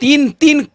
3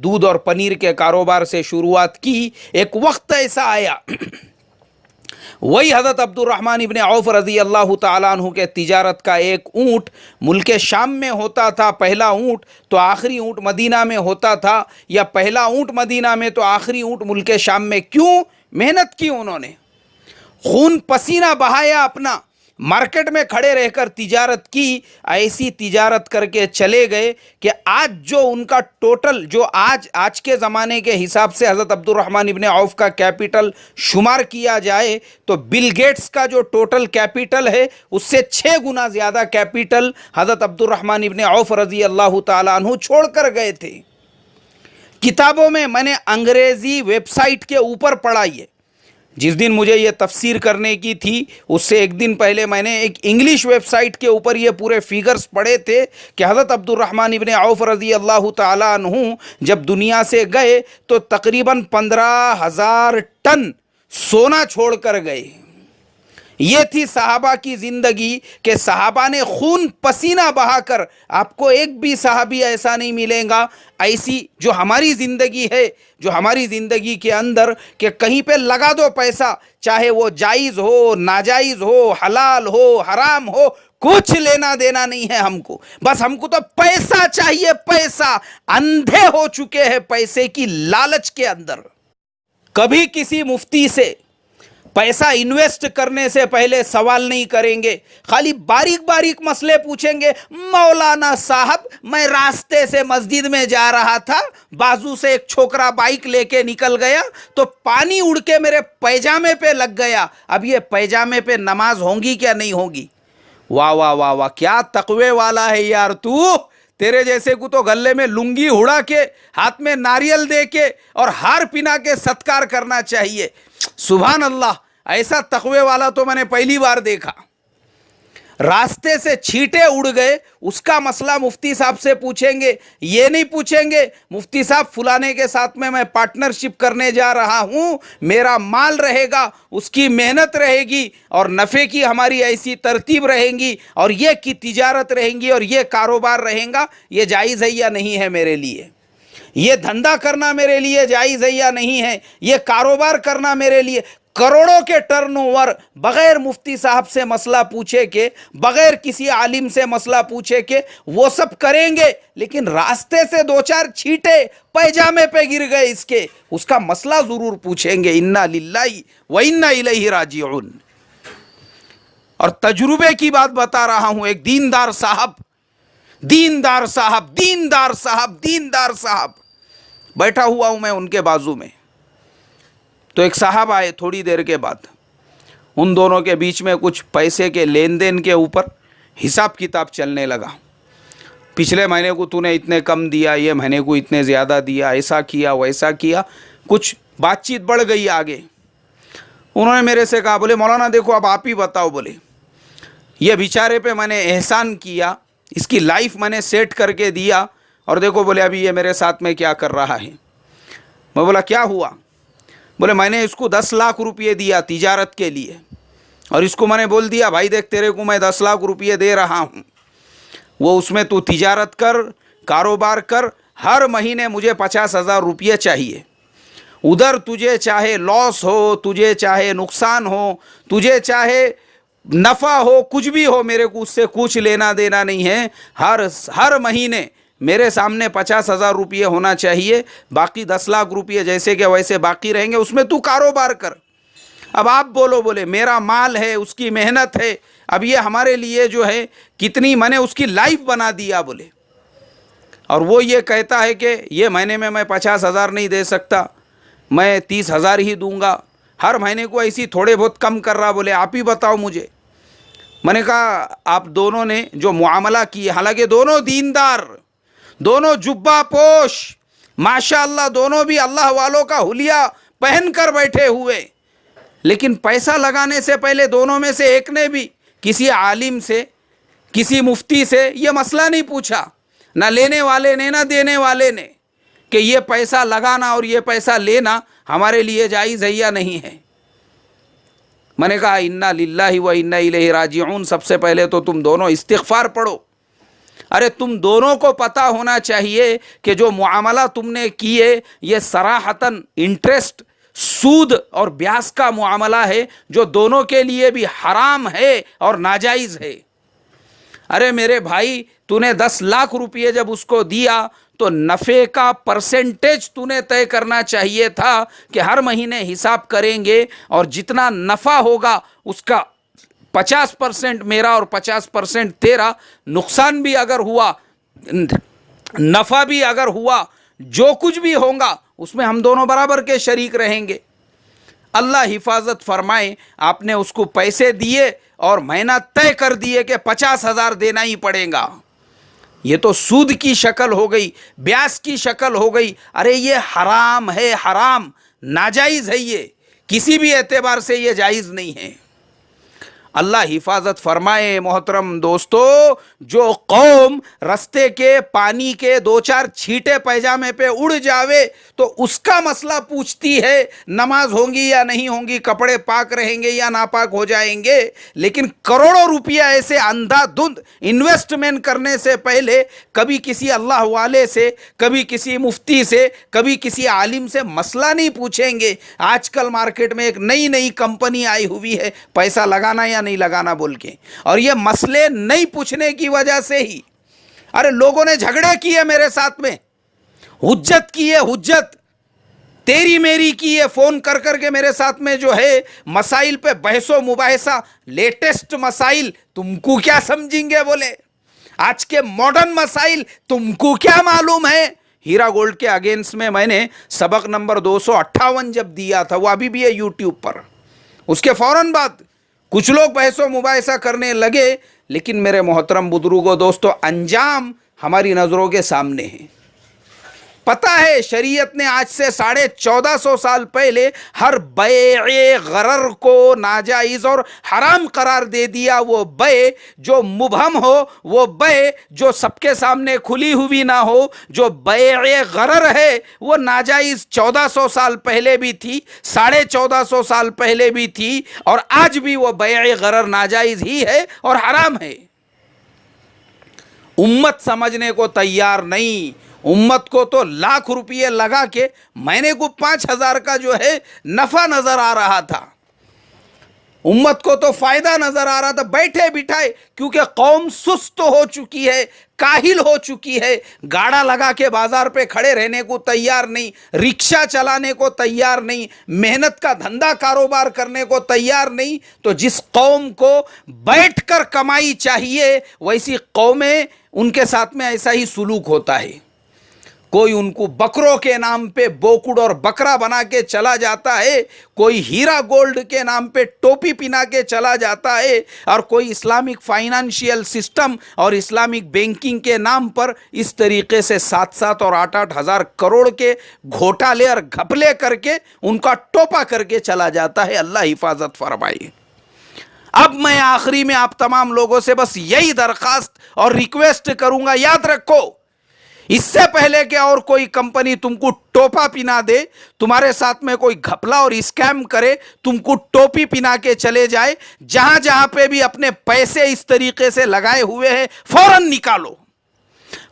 دودھ اور پنیر کے کاروبار سے شروعات کی. ایک وقت ایسا آیا وہی حضرت عبد الرحمن ابن عوف رضی اللہ تعالیٰ عنہ کے تجارت کا ایک اونٹ ملک شام میں ہوتا تھا پہلا اونٹ، تو آخری اونٹ مدینہ میں ہوتا تھا، یا پہلا اونٹ مدینہ میں تو آخری اونٹ ملک شام میں. کیوں؟ محنت کی، انہوں نے خون پسینہ بہایا اپنا، مارکیٹ میں کھڑے رہ کر تجارت کی. ایسی تجارت کر کے چلے گئے کہ آج جو ان کا ٹوٹل، جو آج کے زمانے کے حساب سے حضرت عبد الرحمن ابن عوف کا کیپٹل شمار کیا جائے تو بل گیٹس کا جو ٹوٹل کیپٹل ہے اس سے 6 گنا زیادہ کیپٹل حضرت عبد الرحمن ابن عوف رضی اللہ تعالیٰ عنہ چھوڑ کر گئے تھے. کتابوں میں نے انگریزی ویب سائٹ کے اوپر پڑھا، یہ جس دن مجھے یہ تفسیر کرنے کی تھی اس سے ایک دن پہلے میں نے ایک انگلش ویب سائٹ کے اوپر یہ پورے فیگرز پڑھے تھے کہ حضرت عبد الرحمن ابن عوف رضی اللہ تعالیٰ عنہ جب دنیا سے گئے تو تقریباً 15,000 ٹن سونا چھوڑ کر گئے. یہ تھی صحابہ کی زندگی کہ صحابہ نے خون پسینہ بہا کر، آپ کو ایک بھی صحابی ایسا نہیں ملے گا ایسی جو ہماری زندگی ہے، جو ہماری زندگی کے اندر کہ کہیں پہ لگا دو پیسہ، چاہے وہ جائز ہو ناجائز ہو حلال ہو حرام ہو، کچھ لینا دینا نہیں ہے ہم کو، بس ہم کو تو پیسہ چاہیے، پیسہ. اندھے ہو چکے ہیں پیسے کی لالچ کے اندر. کبھی کسی مفتی سے پیسہ انویسٹ کرنے سے پہلے سوال نہیں کریں گے، خالی باریک باریک مسئلے پوچھیں گے. مولانا صاحب میں راستے سے مسجد میں جا رہا تھا، بازو سے ایک چھوکرا بائک لے کے نکل گیا تو پانی اڑ کے میرے پیجامے پہ لگ گیا، اب یہ پیجامے پہ نماز ہوگی کیا نہیں ہوگی؟ واہ واہ واہ واہ، کیا تقوی والا ہے یار تو. تیرے جیسے کو تو گلے میں لنگی اڑا کے، ہاتھ میں ناریل دے کے اور ہار پنا کے ستکار کرنا چاہیے. سبحان اللہ، ایسا تقوی والا تو میں نے پہلی بار دیکھا. راستے سے چھینٹے اڑ گئے، اس کا مسئلہ مفتی صاحب سے پوچھیں گے، یہ نہیں پوچھیں گے مفتی صاحب فلانے کے ساتھ میں پارٹنرشپ کرنے جا رہا ہوں، میرا مال رہے گا، اس کی محنت رہے گی اور نفع کی ہماری ایسی ترتیب رہیں گی اور یہ کی تجارت رہیں گی اور یہ کاروبار رہیں گا، یہ جائز ہے یا نہیں ہے میرے لیے؟ یہ دھندا کرنا میرے لیے جائز ہے یا نہیں ہے؟ یہ کاروبار کرنا میرے لیے؟ کروڑوں کے ٹرن اوور بغیر مفتی صاحب سے مسئلہ پوچھے کے، بغیر کسی عالم سے مسئلہ پوچھے کے وہ سب کریں گے، لیکن راستے سے 2-4 چھینٹے پیجامے پہ گر گئے اس کا مسئلہ ضرور پوچھیں گے. انا للہ و انا الیہ راجعون. اور تجربے کی بات بتا رہا ہوں، ایک دیندار صاحب بیٹھا ہوا ہوں میں ان کے بازو میں، تو ایک صاحب آئے تھوڑی دیر کے بعد. ان دونوں کے بیچ میں کچھ پیسے کے لین دین کے اوپر حساب کتاب چلنے لگا. پچھلے مہینے کو تو نے اتنے کم دیا، یہ مہینے کو اتنے زیادہ دیا، ایسا کیا ویسا کیا، کچھ بات چیت بڑھ گئی آگے. انہوں نے میرے سے کہا، بولے مولانا دیکھو اب آپ ہی بتاؤ، بولے یہ بیچارے پہ میں نے احسان کیا، اس کی لائف میں نے سیٹ کر کے دیا، اور دیکھو بولے ابھی یہ میرے ساتھ میں کیا کر رہا ہے. میں بولا کیا ہوا؟ بولے میں نے اس کو 10 لاکھ روپئے دیا تجارت کے لیے، اور اس کو میں نے بول دیا بھائی دیکھ تیرے کو میں 10 لاکھ روپئے دے رہا ہوں، وہ اس میں تو تجارت کر، کاروبار کر، ہر مہینے مجھے 50,000 روپئے چاہیے. ادھر تجھے چاہے لاس ہو، تجھے چاہے نقصان ہو، تجھے چاہے نفع ہو، کچھ بھی ہو، میرے کو اس سے کچھ لینا دینا نہیں ہے. ہر مہینے میرے سامنے 50,000 روپئے ہونا چاہیے، باقی 10 لاکھ روپئے جیسے کہ ویسے باقی رہیں گے، اس میں تو کاروبار کر. اب آپ بولو، بولے میرا مال ہے، اس کی محنت ہے، اب یہ ہمارے لیے جو ہے کتنی میں نے اس کی لائف بنا دیا بولے. اور وہ یہ کہتا ہے کہ یہ مہینے میں 50,000 نہیں دے سکتا، میں 30,000 ہی دوں گا، ہر مہینے کو ایسی تھوڑے بہت کم کر رہا. بولے آپ ہی بتاؤ مجھے. میں نے کہا آپ دونوں نے جو معاملہ کیا، حالانکہ دونوں دیندار، دونوں جبہ پوش، ماشاءاللہ دونوں بھی اللہ والوں کا حلیہ پہن کر بیٹھے ہوئے، لیکن پیسہ لگانے سے پہلے دونوں میں سے ایک نے بھی کسی عالم سے، کسی مفتی سے یہ مسئلہ نہیں پوچھا، نہ لینے والے نے نہ دینے والے نے، کہ یہ پیسہ لگانا اور یہ پیسہ لینا ہمارے لیے جائز ہے یا نہیں ہے. میں نے کہا انا للہ و انا الیہ راجعون. سب سے پہلے تو تم دونوں استغفار پڑھو، ارے تم دونوں کو پتا ہونا چاہیے کہ جو معاملہ تم نے کیے یہ صراحتاً انٹرسٹ، سود اور بیاس کا معاملہ ہے جو دونوں کے لیے بھی حرام ہے اور ناجائز ہے۔ ارے میرے بھائی، تو نے 10 لاکھ روپئے جب اس کو دیا تو نفع کا پرسنٹیج تو نے طے کرنا چاہیے تھا کہ ہر مہینے حساب کریں گے اور جتنا نفع ہوگا اس کا 50% میرا اور 50% تیرا، نقصان بھی اگر ہوا نفع بھی اگر ہوا، جو کچھ بھی ہوگا اس میں ہم دونوں برابر کے شریک رہیں گے۔ اللہ حفاظت فرمائے، آپ نے اس کو پیسے دیے اور مہینہ طے کر دیے کہ 50,000 دینا ہی پڑے گا۔ یہ تو سود کی شکل ہو گئی، بیاس کی شکل ہو گئی۔ ارے یہ حرام ہے، حرام، ناجائز ہے، یہ کسی بھی اعتبار سے یہ جائز نہیں ہے۔ اللہ حفاظت فرمائے محترم دوستو، جو قوم رستے کے پانی کے 2-4 چھیٹے پیجامے پہ اڑ جاوے تو اس کا مسئلہ پوچھتی ہے، نماز ہونگی یا نہیں ہونگی، کپڑے پاک رہیں گے یا ناپاک ہو جائیں گے، لیکن کروڑوں روپیہ ایسے اندھا دھند انویسٹمنٹ کرنے سے پہلے کبھی کسی اللہ والے سے، کبھی کسی مفتی سے، کبھی کسی عالم سے مسئلہ نہیں پوچھیں گے۔ آج کل مارکیٹ میں ایک نئی کمپنی آئی ہوئی ہے، پیسہ لگانا یا نہیں لگانا بول کے، اور یہ مسئلے نہیں پوچھنے کی وجہ سے ہی ارے لوگوں نے جھگڑے کیے میرے ساتھ میں، حجت کی ہے، حجت تیری میری کی ہے، فون کر کے میرے ساتھ میں جو ہے مسائل پہ بحث و مباحثہ، لیٹسٹ مسائل تم کو کیا سمجھیں گے، بولے آج کے ماڈرن مسائل تم کو کیا معلوم ہے۔ ہیرا گولڈ کے اگینسٹ میں نے سبق نمبر 258 جب دیا تھا، وہ ابھی بھی ہے یوٹیوب پر، اس کے فوراً بعد کچھ لوگ بحث و مباحثہ کرنے لگے، لیکن میرے محترم بزرگوں دوستو، انجام ہماری نظروں کے سامنے ہے۔ پتہ ہے شریعت نے آج سے 1450 سال پہلے ہر بیع غرر کو ناجائز اور حرام قرار دے دیا۔ وہ بیع جو مبہم ہو، وہ بیع جو سب کے سامنے کھلی ہوئی نہ ہو، جو بیع غرر ہے وہ ناجائز 1400 سال پہلے بھی تھی، 1450 سال پہلے بھی تھی، اور آج بھی وہ بیع غرر ناجائز ہی ہے اور حرام ہے۔ امت سمجھنے کو تیار نہیں، امت کو تو لاکھ روپئے لگا کے مہینے کو 5,000 کا جو ہے نفع نظر آ رہا تھا، امت کو تو فائدہ نظر آ رہا تھا بیٹھے بٹھائے، کیونکہ قوم سست ہو چکی ہے، کاہل ہو چکی ہے، گاڑا لگا کے بازار پہ کھڑے رہنے کو تیار نہیں، رکشہ چلانے کو تیار نہیں، محنت کا دھندا کاروبار کرنے کو تیار نہیں۔ تو جس قوم کو بیٹھ کر کمائی چاہیے، ویسی قومیں ان کے ساتھ میں ایسا ہی سلوک ہوتا ہے۔ کوئی ان کو بکروں کے نام پہ بوکڑ اور بکرا بنا کے چلا جاتا ہے، کوئی ہیرا گولڈ کے نام پہ ٹوپی پہنا کے چلا جاتا ہے، اور کوئی اسلامک فائنانشیل سسٹم اور اسلامک بینکنگ کے نام پر اس طریقے سے 7 اور 8 ہزار کروڑ کے گھوٹالے اور گھپلے کر کے ان کا ٹوپا کر کے چلا جاتا ہے۔ اللہ حفاظت فرمائے۔ اب میں آخری میں آپ تمام لوگوں سے بس یہی درخواست اور ریکویسٹ کروں گا، یاد رکھو، اس سے پہلے کہ اور کوئی کمپنی تم کو ٹوپا پہنا دے، تمہارے ساتھ میں کوئی گھپلا اور اسکیم کرے، تم کو ٹوپی پہنا کے چلے جائے، جہاں پہ بھی اپنے پیسے اس طریقے سے لگائے ہوئے ہیں، فوراً نکالو،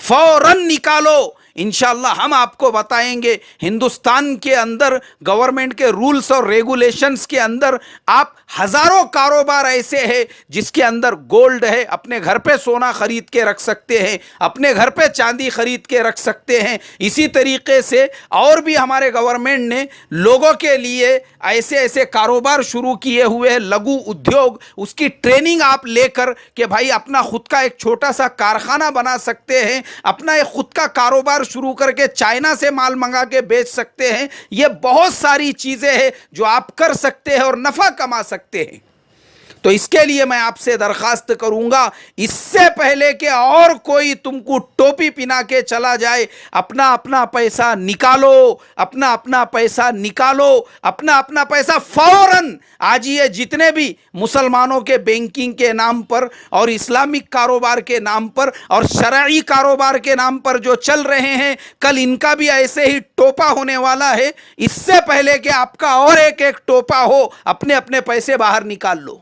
فوراً نکالو۔ انشاءاللہ ہم آپ کو بتائیں گے ہندوستان کے اندر گورنمنٹ کے رولز اور ریگولیشنز کے اندر آپ ہزاروں کاروبار ایسے ہیں جس کے اندر گولڈ ہے، اپنے گھر پہ سونا خرید کے رکھ سکتے ہیں، اپنے گھر پہ چاندی خرید کے رکھ سکتے ہیں۔ اسی طریقے سے اور بھی ہمارے گورنمنٹ نے لوگوں کے لیے ایسے کاروبار شروع کیے ہوئے ہیں، لگو ادیوگ، اس کی ٹریننگ آپ لے کر کہ بھائی اپنا خود کا ایک چھوٹا سا کارخانہ بنا سکتے ہیں، اپنا ایک خود کا کاروبار شروع کر کے چائنا سے مال منگا کے بیچ سکتے ہیں۔ یہ بہت ساری چیزیں ہیں جو آپ کر سکتے ہیں اور نفع کما سکتے ہیں۔ تو اس کے لیے میں آپ سے درخواست کروں گا، اس سے پہلے کہ اور کوئی تم کو ٹوپی پہنا کے چلا جائے، اپنا پیسہ نکالو، اپنا پیسہ نکالو، اپنا پیسہ فوراً آج یہ جتنے بھی مسلمانوں کے بینکنگ کے نام پر اور اسلامک کاروبار کے نام پر اور شرعی کاروبار کے نام پر جو چل رہے ہیں، کل ان کا بھی ایسے ہی ٹوپا ہونے والا ہے۔ اس سے پہلے کہ آپ کا اور ایک ٹوپا ہو، اپنے پیسے باہر نکال لو۔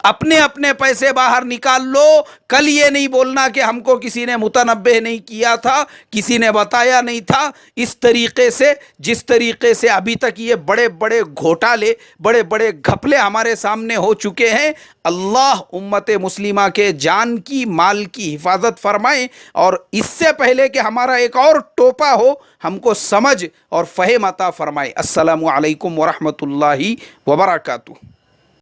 اپنے اپنے پیسے باہر نکال لو. کل یہ نہیں بولنا کہ ہم کو کسی نے متنبہ نہیں کیا تھا, کسی نے بتایا نہیں تھا. اس طریقے سے, جس طریقے سے ابھی تک یہ بڑے بڑے گھوٹالے, بڑے بڑے گھپلے ہمارے سامنے ہو چکے ہیں, اللہ امت مسلمہ کے جان کی, مال کی حفاظت فرمائے. اور اس سے پہلے کہ ہمارا ایک اور ٹوپا ہو, ہم کو سمجھ اور فہم عطا فرمائے. السلام علیکم ورحمۃ اللہ وبرکاتہ.